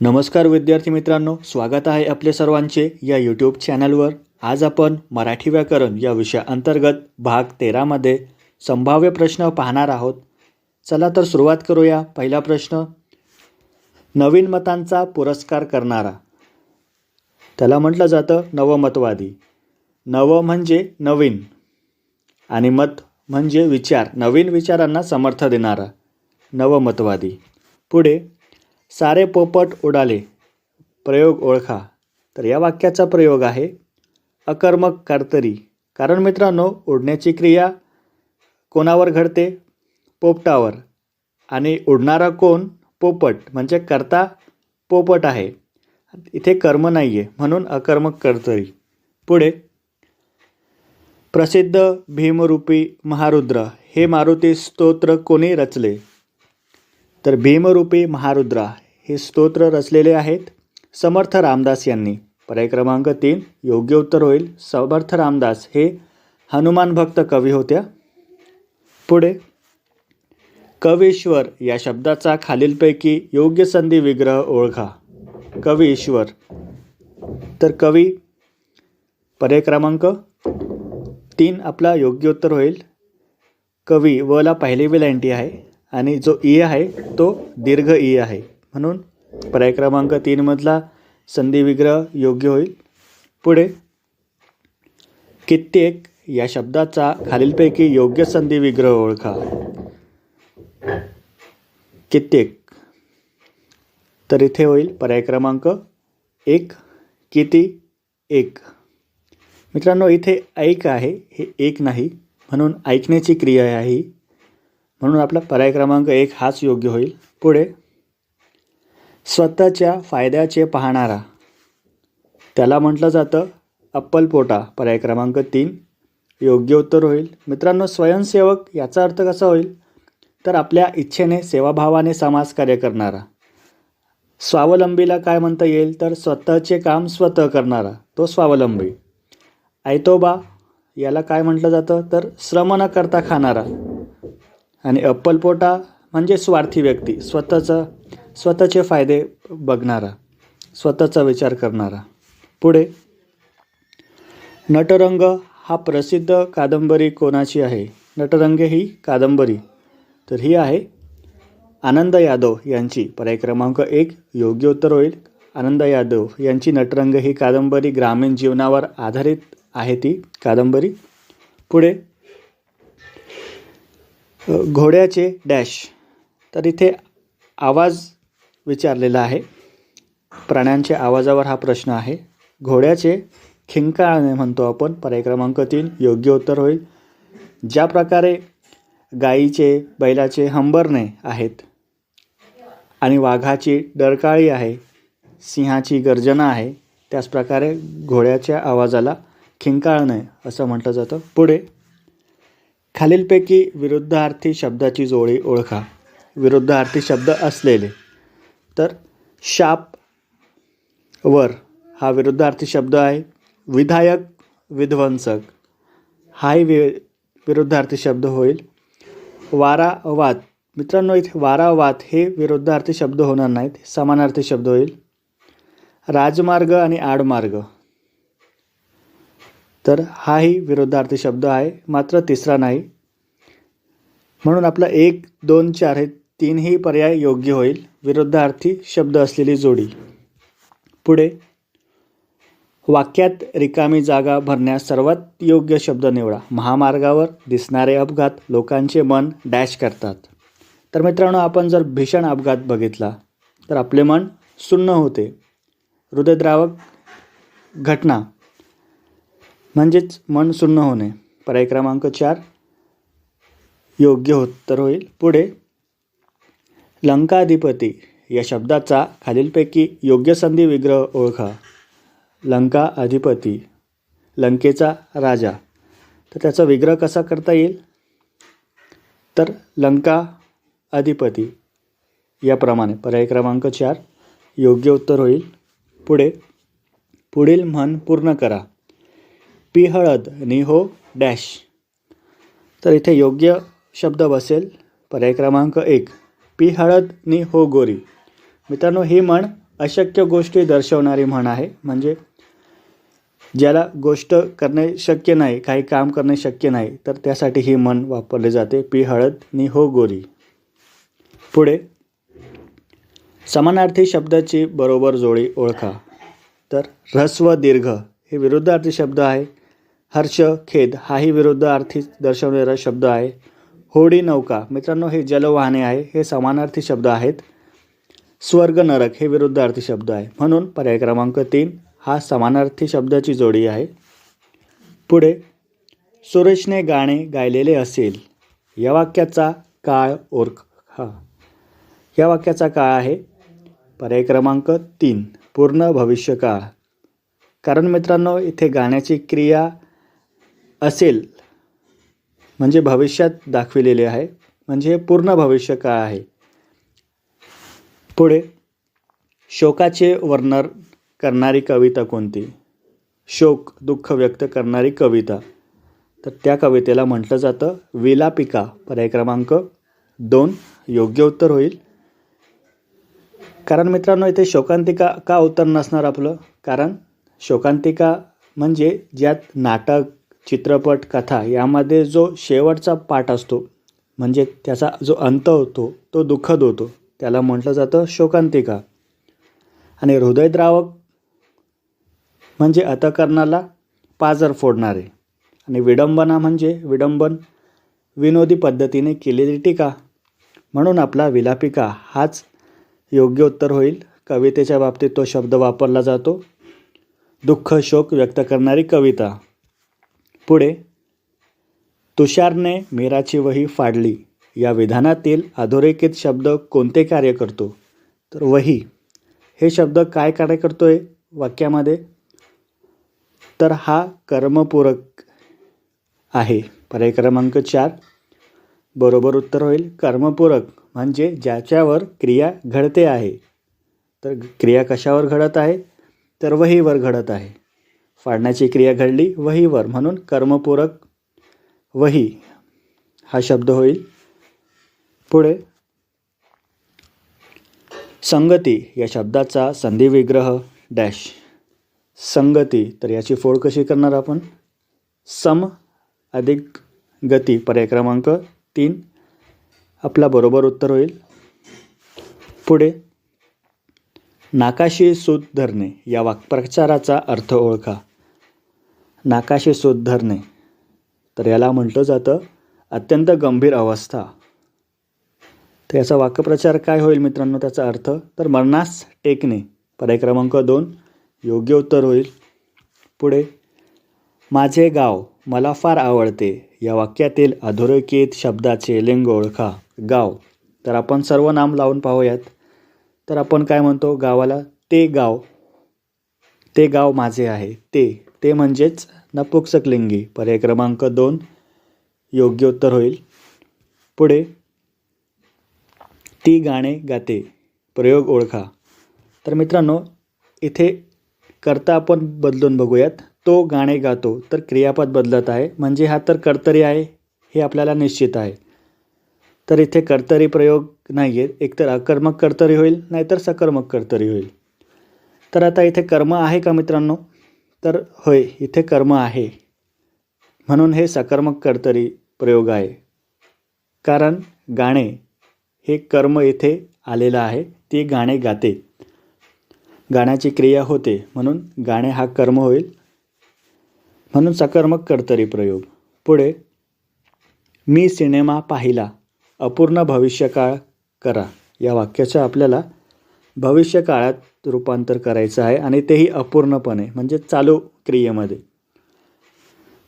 नमस्कार विद्यार्थी मित्रांनो, स्वागत आहे आपले सर्वांचे या यूट्यूब चॅनलवर। आज आपण मराठी व्याकरण या विषयाअंतर्गत भाग 13 मध्ये संभाव्य प्रश्न पाहणार आहोत। चला तर सुरुवात करूया। पहिला प्रश्न, नवीन मतांचा पुरस्कार करणारा, त्याला म्हटलं जातं नवमतवादी। नव म्हणजे नवीन आणि मत म्हणजे विचार, नवीन विचारांना समर्थन देणारा नवमतवादी। पुढे, सारे पोपट उडाले, प्रयोग ओळखा। तर या वाक्याचा प्रयोग आहे अकर्मक कर्तरी। कारण मित्रांनो, उडण्याची क्रिया कोणावर घडते? पोपटावर, आणि उडणारा कोण? पोपट, म्हणजे कर्ता पोपट आहे, इथे कर्म नाही आहे, म्हणून अकर्मक कर्तरी। पुढे, प्रसिद्ध भीमरूपी महारुद्र हे मारुती स्तोत्र कोणी रचले? तर भीमरूपी महारुद्रा हे स्तोत्र रचलेले आहेत समर्थ रामदास यांनी। पर्याय क्रमांक 3 योग्य उत्तर होईल। समर्थ रामदास हे हनुमान भक्त कवी होत्या। पुढे, कवीश्वर या शब्दाचा खालीलपैकी योग्य संधी विग्रह ओळखा। कवीश्वर, तर कवी पर्याय क्रमांक 3 आपला योग्य उत्तर होईल। कवी वला पहिली वेलांटी आहे आणि जो ई आहे तो दीर्घ ई आहे, म्हणून पर्याय क्रमांक 3 मधला संधी विग्रह योग्य होईल। पुढे, कित्येक या शब्दाचा खालीलपैकी योग्य संधी विग्रह ओळखा। कित्येक, तर इथे होईल पर्याय क्रमांक 1 किती एक। मित्रांनो, इथे ऐक आहे, हे एक नाही, म्हणून ऐकण्याची क्रिया आहे ही, म्हणून आपला पर्याय क्रमांक 1 हाच योग्य होईल। पुढे, स्वतःच्या फायद्याचे पाहणारा, त्याला म्हटलं जातं अप्पलपोटा। पर्याय क्रमांक 3 योग्य उत्तर होईल। मित्रांनो, स्वयंसेवक याचा अर्थ कसा होईल? तर आपल्या इच्छेने सेवाभावाने समाजकार्य करणारा। स्वावलंबीला काय म्हणता येईल? तर स्वतःचे काम स्वतः करणारा, तो स्वावलंबी। ऐतोबा याला काय म्हटलं जातं? तर श्रम न करता खाणारा। आणि अप्पलपोटा म्हणजे स्वार्थी व्यक्ती, स्वतःचे फायदे बघणारा, स्वतःचा विचार करणारा। पुढे, नटरंग हा प्रसिद्ध कादंबरी कोणाची आहे? नटरंग ही कादंबरी, तर ही आहे आनंद यादव यांची। पर्याय क्रमांक 1 योग्य उत्तर होईल। आनंद यादव यांची नटरंग ही कादंबरी ग्रामीण जीवनावर आधारित आहे ती कादंबरी। पुढे, घोड्याचे डॅश, तर इथे आवाज विचारलेला आहे, प्राण्यांच्या आवाजावर हा प्रश्न आहे। घोड्याचे खिंकाळणे म्हणतो आपण। पर्याय क्रमांक 3 योग्य उत्तर होईल। ज्या प्रकारे गाईचे बैलाचे हंबरणे आहेत आणि वाघाची डरकाळी आहे, सिंहाची गर्जना आहे, त्याचप्रकारे घोड्याच्या आवाजाला खिंकाळणे असं म्हटलं जातं। पुढे, खालीलपैकी विरुद्धार्थी शब्दाची जोडी ओळखा। विरुद्धार्थी शब्द असलेले, तर शाप वर हा विरुद्धार्थी शब्द आहे। विधायक विध्वंसक हाही विरुद्धार्थी शब्द होईल। वारावात, मित्रांनो इथे वारावात हे विरुद्धार्थी शब्द होणार नाहीत, समानार्थी शब्द होईल। राजमार्ग आणि आडमार्ग, तर हाही विरुद्धार्थी शब्द आहे, मात्र तिसरा नाही, म्हणून आपला 1, 2, 4 हे 3ही पर्याय योग्य होईल, विरुद्धार्थी शब्द असलेली जोडी। पुढे, वाक्यात रिकामी जागा भरण्यास सर्वात योग्य शब्द निवडा। महामार्गावर दिसणारे अपघात लोकांचे मन डॅश करतात। तर मित्रांनो, आपण जर भीषण अपघात बघितला तर आपले मन सुन्न होते। हृदयद्रावक घटना म्हणजेच मन सुन्न होणे। पर्याय क्रमांक 4 योग्य उत्तर होईल। पुढे, लंकाधिपती या शब्दाचा खालीलपैकी योग्य संधी विग्रह ओळखा। लंका अधिपती, लंकेचा राजा, तर त्याचा विग्रह कसा करता येईल? तर लंका अधिपती याप्रमाणे। पर्याय क्रमांक 4 योग्य उत्तर होईल। पुढे, पुढील म्हण पूर्ण करा। पिहळद नि हो डॅश, तर इथे योग्य शब्द बसेल पर्याय क्रमांक 1 पिहळद नि हो गोरी। मित्रांनो, ही म्हण अशक्य गोष्टी दर्शवणारी म्हण आहे. म्हणजे ज्याला गोष्ट करणे शक्य नाही, काही काम करणे शक्य नाही, तर त्यासाठी ही म्हण वापरली जाते. पी हळद नि हो गोरी. पुढे समानार्थी शब्दाची बरोबर जोडी ओळखा. तर ऱ्हस्व दीर्घ हे विरुद्धार्थी शब्द आहे. हर्ष खेद हाही विरुद्धार्थी दर्शवणारा शब्द आहे. होडी नौका मित्रांनो हे जलवाहने आहे, हे समानार्थी शब्द आहेत. स्वर्ग नरक हे विरुद्धार्थी शब्द आहे. म्हणून पर्याय क्रमांक 3 हा समानार्थी शब्दाची जोडी आहे. पुढे सुरेशने गाणे गायलेले असेल या वाक्याचा काळ ओळखा. या वाक्याचा काळ आहे पर्याय क्रमांक 3 पूर्ण भविष्यकाळ. कारण मित्रांनो इथे गाण्याची क्रिया असेल म्हणजे भविष्यात दाखविलेले आहे, म्हणजे पूर्ण भविष्यकाळ आहे. पुढे शोकाचे वर्णन करणारी कविता कोणती? शोक दुःख व्यक्त करणारी कविता, तर त्या कवितेला म्हटलं जातं विलापिका. पर्याय क्रमांक 2 योग्य उत्तर होईल. कारण मित्रांनो इथे शोकांतिका का उत्तर नसणार आपलं? कारण शोकांतिका म्हणजे ज्यात नाटक, चित्रपट, कथा यामध्ये जो शेवटचा पाठ असतो, म्हणजे त्याचा जो अंत होतो तो दुःखद होतो, त्याला म्हटलं जातं शोकांतिका. आणि हृदयद्रावक म्हणजे अंतःकरणाला पाझर फोडणारे. आणि विडंबना म्हणजे विडंबन, विनोदी पद्धतीने केलेली टीका. म्हणून आपला विलापिका हाच योग्य उत्तर होईल. कवितेच्या बाबतीत तो शब्द वापरला जातो. दुःख शोक व्यक्त करणारी कविता. पुढे तुषारने मीराची वही फाडली या विधानातील अधोरेखित शब्द कोणते कार्य करतो? तर वही हे शब्द काय कार्य करतोय वाक्यामध्ये? तर हा कर्मपूरक आहे. पर्याय क्रमांक 4 बरोबर उत्तर होईल. कर्मपूरक म्हणजे ज्याच्यावर क्रिया घडते आहे. तर क्रिया कशावर घडत आहे? तर वहीवर घडत आहे. फाडण्याची क्रिया घडली वहीवर, म्हणून कर्मपूरक वही हा शब्द होईल. पुढे संगती या शब्दाचा संधिविग्रह डॅश. संगती तर याची फोड कशी करणार आपण? सम अधिक गती. पर्याय क्रमांक 3 आपला बरोबर उत्तर होईल. पुढे नाकाशी सूत धरणे या वाक्प्रचाराचा अर्थ ओळखा. नाकाशी सूत धरणे तर याला म्हटलं जातं अत्यंत गंभीर अवस्था. तर याचा वाक्प्रचार काय होईल मित्रांनो? त्याचा अर्थ तर मरणास टेकणे. पर्याय क्रमांक 2 योग्य उत्तर होईल. पुढे माझे गाव मला फार आवडते या वाक्यातील अधोरेखित शब्दाचे लिंग ओळखा. गाव तर आपण सर्वनाम लावून पाहूयात. तर आपण काय म्हणतो गावाला? ते गाव. ते गाव माझे आहे. ते म्हणजेच नपुंसकलिंगी. पर्याय क्रमांक 2 योग्य उत्तर होईल. पुढे ती गाणे गाते प्रयोग ओळखा. तर मित्रांनो इथे कर्ता आपण बदलून बघूयात. तो गाणे गातो तर क्रियापद बदलत आहे, म्हणजे हा तर कर्तरी आहे हे आपल्याला निश्चित आहे. तर इथे कर्तरी प्रयोग नाही आहे. एकतर अकर्मक कर्तरी होईल, नाहीतर सकर्मक कर्तरी होईल. तर आता इथे कर्म आहे का मित्रांनो? तर होय, इथे कर्म आहे, म्हणून हे सकर्मक कर्तरी प्रयोग आहे. कारण गाणे हे कर्म इथे आलेलं आहे. ती गाणे गाते, गाण्याची क्रिया होते, म्हणून गाणे हा कर्म होईल, म्हणून सकर्मक कर्तरी प्रयोग. पुढे मी सिनेमा पाहिला अपूर्ण भविष्यकाळ करा या वाक्याचं आपल्याला भविष्यकाळात रूपांतर करायचं आहे, आणि तेही अपूर्णपणे म्हणजे चालू क्रियेमध्ये.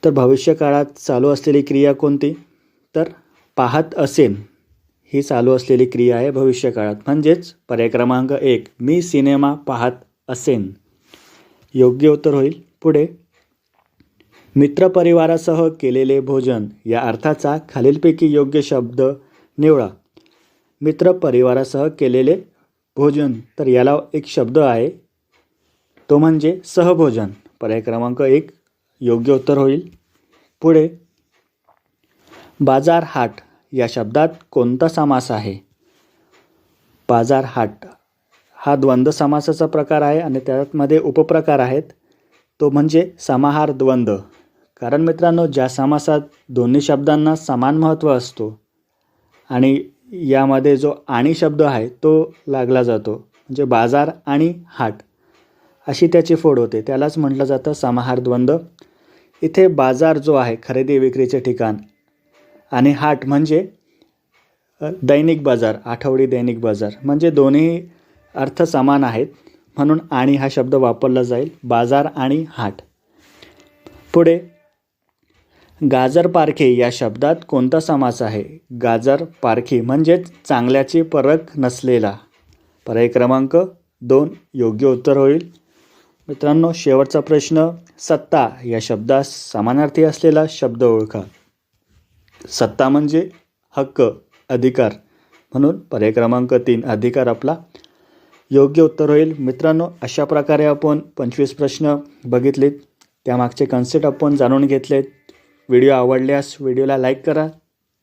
तर भविष्यकाळात चालू असलेली क्रिया कोणती? तर पाहत असेन ही चालू असलेली क्रिया आहे भविष्यकाळात. म्हणजेच पर्याय क्रमांक 1 मी सिनेमा पाहत असेन योग्य उत्तर होईल. पुढे मित्रपरिवारासह केलेले भोजन या अर्थाचा खालीलपैकी योग्य शब्द निवडा. मित्रपरिवारासह केलेले भोजन तर याला एक शब्द आहे, तो म्हणजे सहभोजन. पर्याय क्रमांक 1 योग्य उत्तर होईल. पुढे बाजार हाट या शब्दात कोणता समास आहे? बाजार हाट हा द्वंद्व समासाचा प्रकार आहे आणि त्यामध्ये उपप्रकार आहेत. तो म्हणजे समाहार द्वंद्व. कारण मित्रांनो, ज्या समासात दोन्ही शब्दांना समान महत्त्व असतो आणि यामध्ये जो आणि शब्द आहे तो लागला जातो, म्हणजे बाजार आणि हाट अशी त्याची फोड होते, त्यालाच म्हटलं जातं समाहार द्वंद्व. इथे बाजार जो आहे खरेदी विक्रीचे ठिकाण आणि हाट म्हणजे दैनिक बाजार, आठवडी दैनिक बाजार, म्हणजे दोन्ही अर्थ समान आहेत म्हणून आणि हा शब्द वापरला जाईल, बाजार आणि हाट. पुढे गाजर पारखी या शब्दात कोणता समास आहे? गाजर पारखी म्हणजेच चांगल्याची परख नसलेला. पर्याय क्रमांक 2 योग्य उत्तर होईल. मित्रांनो, शेवटचा प्रश्न, सत्ता या शब्दास समानार्थी असलेला शब्द ओळखा. सत्ता म्हणजे हक्क, अधिकार, म्हणून पर्याय क्रमांक 3 अधिकार आपला योग्य उत्तर होईल. मित्रांनो, अशा प्रकारे आपण 25 प्रश्न बघितलेत, त्यामागचे कन्सेप्ट आपण जाणून घेतलेत. व्हिडिओ आवडल्यास व्हिडिओला लाईक करा,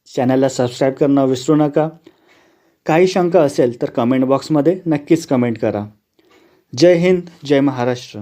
चॅनलला सबस्क्राईब करणं विसरू नका. काही शंका असेल तर कमेंट बॉक्समध्ये नक्कीच कमेंट करा. जय हिंद, जय महाराष्ट्र.